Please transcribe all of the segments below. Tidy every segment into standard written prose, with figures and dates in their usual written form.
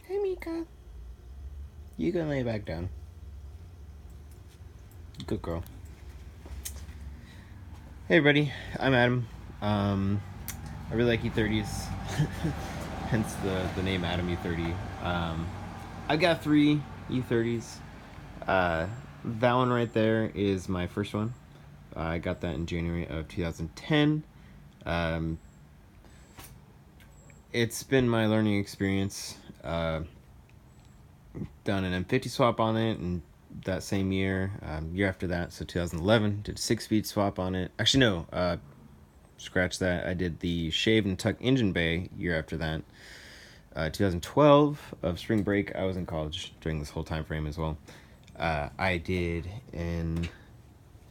Hey, Mika. You can lay back down. Good girl. Hey, everybody. I'm Adam. I really like E30s. Hence the name Adam E30. I've got 3 E30s. That one right there is my first one. I got that in January of 2010. Um, it's been my learning experience. Done an M50 swap on it, and that same year, year after that, so 2011, did a 6-speed swap on it. Actually, no, scratch that. I did the shave and tuck engine bay year after that. 2012 of spring break, I was in college during this whole time frame as well. I did an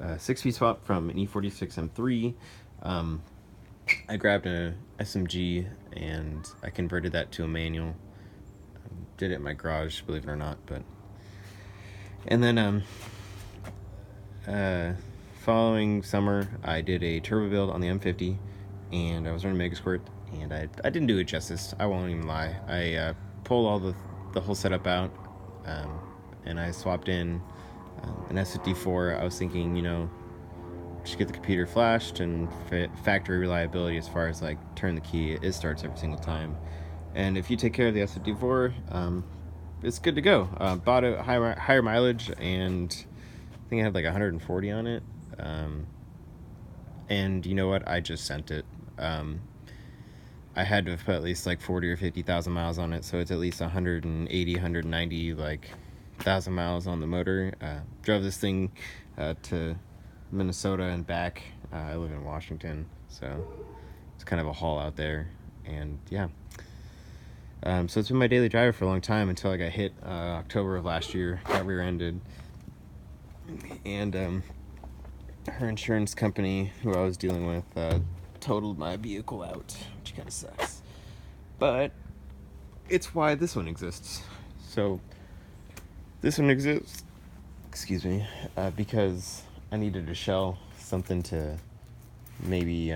6-speed swap from an E46 M3. I grabbed a SMG and I converted that to a manual. Did it in my garage, believe it or not, but. And then following summer, I did a turbo build on the M50, and I was running Mega Squirt, and I didn't do it justice. I won't even lie. I pulled all the whole setup out, and I swapped in an S54. I was thinking, just get the computer flashed and factory reliability as far as like turn the key, it starts every single time. And if you take care of the S54, it's good to go. Bought a higher mileage, and I think I had like 140 on it. And you know what? I just sent it. I had to have put at least like 40 or 50,000 miles on it, so it's at least 180, 190 like thousand miles on the motor. Drove this thing to Minnesota and back. I live in Washington, so it's kind of a haul out there, and yeah. So it's been my daily driver for a long time until I got hit October of last year, got rear-ended, and her insurance company, who I was dealing with, totaled my vehicle out, which kind of sucks. But it's why this one exists. So this one exists, excuse me, because I needed a shell, something to maybe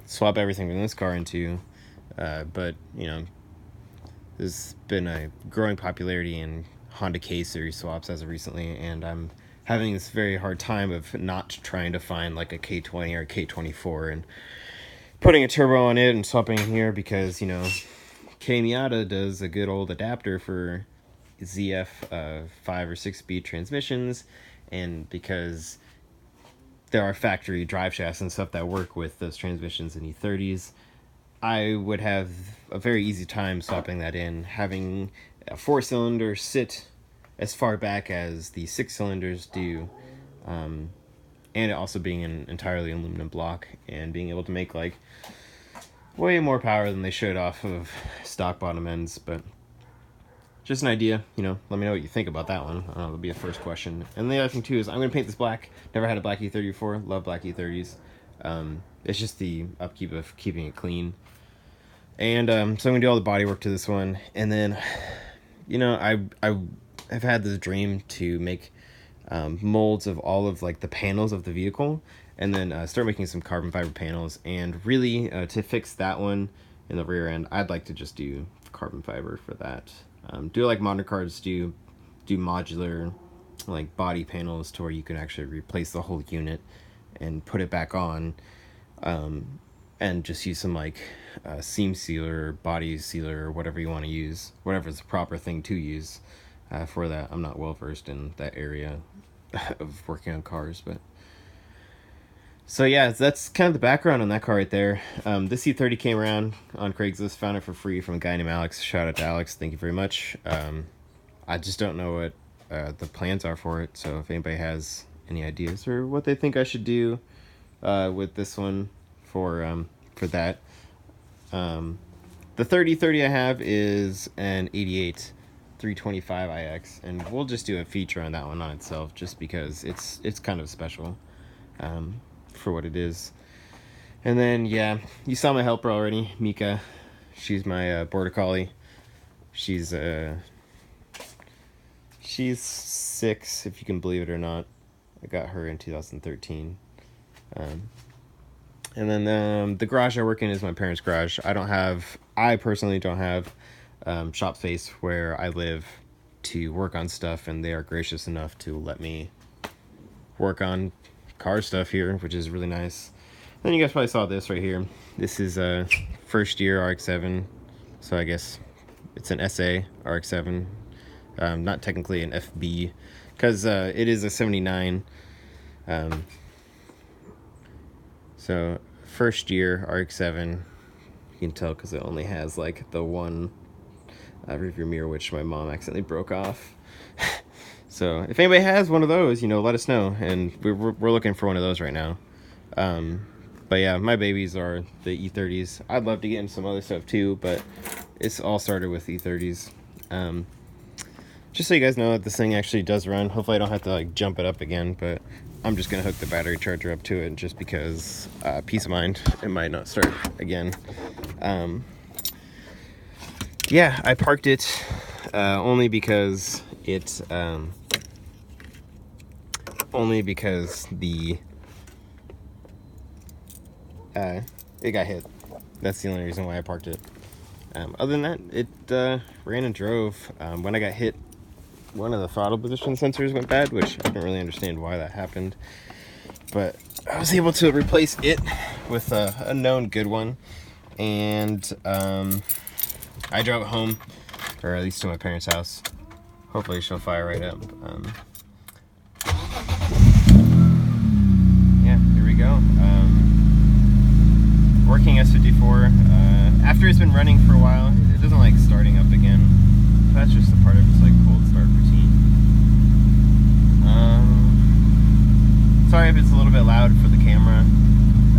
swap everything from this car into. But, there's been a growing popularity in Honda K series swaps as of recently, and I'm having this very hard time of not trying to find like a K20 or a K24 and putting a turbo on it and swapping here because, K Miata does a good old adapter for ZF 5 or 6 speed transmissions, and because there are factory drive shafts and stuff that work with those transmissions in E30s, I would have a very easy time swapping that in, having a 4-cylinder sit as far back as the 6 cylinders do, and it also being an entirely aluminum block and being able to make like way more power than they should off of stock bottom ends. But just an idea, let me know what you think about that one. That'll be the first question. And the other thing too is I'm going to paint this black. Never had a black E30 before. Love black E30s. It's just the upkeep of keeping it clean. And so I'm going to do all the body work to this one. And then, I have had this dream to make molds of all of like the panels of the vehicle, and then start making some carbon fiber panels. And really, to fix that one in the rear end, I'd like to just do carbon fiber for that. Do like modern cars do modular like body panels to where you can actually replace the whole unit and put it back on, and just use some like seam sealer, body sealer, or whatever you want to use, whatever's the proper thing to use for that. I'm not well versed in that area of working on cars, but so yeah, that's kind of the background on that car right there. This E30 came around on Craigslist, found it for free from a guy named Alex. Shout out to Alex, thank you very much. I just don't know what the plans are for it, so if anybody has any ideas or what they think I should do with this one for that. The 3030 I have is an 88 325 IX, and we'll just do a feature on that one on itself just because it's kind of special for what it is. And then yeah, you saw my helper already, Mika. She's my border collie. She's 6, if you can believe it or not. I got her in 2013. And then the garage I work in is my parents' garage. I personally don't have shop space where I live to work on stuff, and they are gracious enough to let me work on car stuff here, which is really nice. Then you guys probably saw this right here. This is a first year RX-7, so I guess it's an SA RX-7, not technically an FB, because it is a 79. So first year RX-7, you can tell because it only has like the one rearview mirror, which my mom accidentally broke off. So if anybody has one of those, you know, let us know, and we're looking for one of those right now. But yeah, my babies are the E30s. I'd love to get into some other stuff too, but it's all started with E30s. Just so you guys know that this thing actually does run. Hopefully I don't have to like jump it up again, but I'm just gonna hook the battery charger up to it just because peace of mind, it might not start again. Yeah, I parked it only because it it got hit. That's the only reason why I parked it. Other than that, it ran and drove. When I got hit, one of the throttle position sensors went bad, which I don't really understand why that happened. But I was able to replace it with a known good one. And I drove it home, or at least to my parents' house. Hopefully she'll fire right up. Yeah, here we go. Working S54. After it's been running for a while, it doesn't like starting up again. That's just a part of its like cold start routine. Sorry if it's a little bit loud for the camera.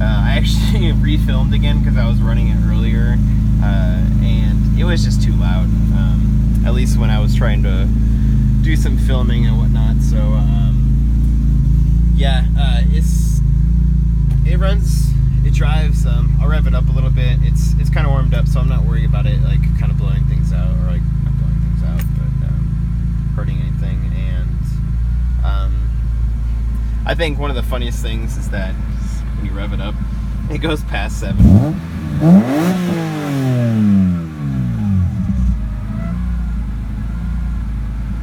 I actually refilmed again because I was running it earlier, and it was just too loud. At least when I was trying to do some filming and whatnot. So yeah, it runs. It drives. I'll rev it up a little bit. It's kind of warmed up, so I'm not worried about it like kind of blowing things out, or like not blowing things out, but hurting anything. And I think one of the funniest things is that when you rev it up, it goes past 7.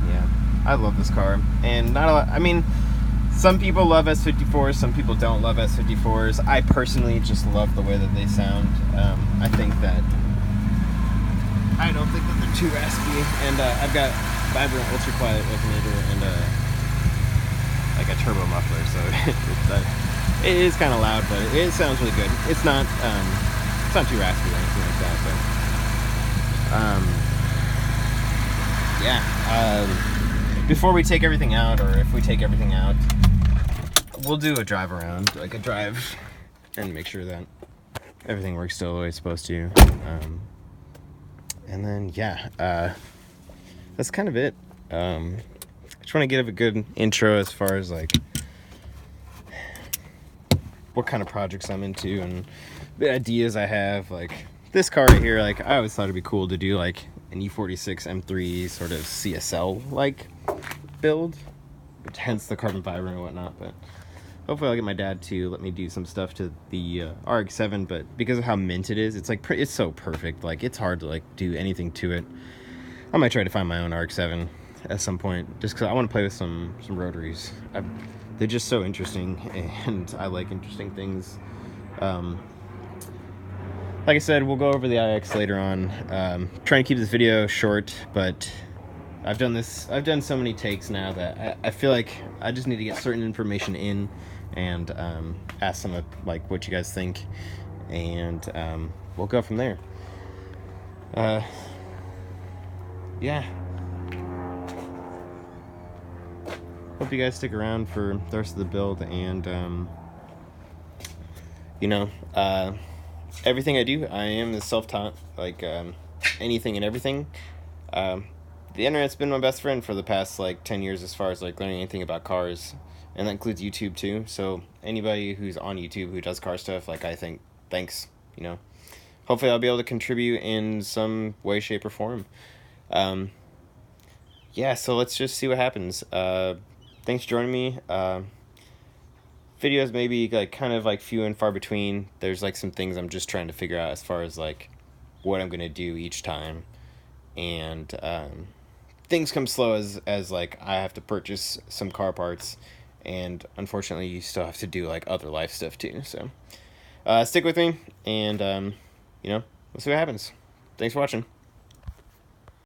Yeah, I love this car, and not a lot. I mean, some people love S54s, some people don't love S54s. I personally just love the way that they sound. I don't think that they're too raspy, and I've got vibrant ultra quiet alternator and like a turbo muffler, so it is kind of loud, but it sounds really good. It's not too raspy or anything like that. But yeah. Before we take everything out, or if we take everything out, we'll do a drive around, like a drive, and make sure that everything works still the way it's supposed to. And then, yeah, that's kind of it. I just want to give a good intro as far as, like, what kind of projects I'm into and the ideas I have. Like, this car right here, like, I always thought it'd be cool to do, like, an E46 M3 sort of CSL-like build, hence the carbon fiber and whatnot. But hopefully I'll get my dad to let me do some stuff to the RX-7, but because of how mint it is, it's like it's so perfect. Like, it's hard to like do anything to it. I might try to find my own RX-7 at some point, just because I want to play with some rotaries. They're just so interesting, and I like interesting things. Like I said, we'll go over the iX later on. Trying to keep this video short, but I've done so many takes now that I feel like I just need to get certain information in and ask some of like what you guys think, and we'll go from there. Yeah. Hope you guys stick around for the rest of the build, and you know, everything I do, I am self-taught, like anything and everything. The internet's been my best friend for the past like 10 years as far as like learning anything about cars, and that includes YouTube too. So anybody who's on YouTube who does car stuff, like, I think, thanks, you know. Hopefully I'll be able to contribute in some way, shape, or form. Yeah, so let's just see what happens. Thanks for joining me. Videos maybe like kind of like few and far between. There's like some things I'm just trying to figure out as far as like what I'm gonna do each time, and things come slow as like I have to purchase some car parts, and unfortunately you still have to do like other life stuff too. So stick with me, and we'll see what happens. Thanks for watching.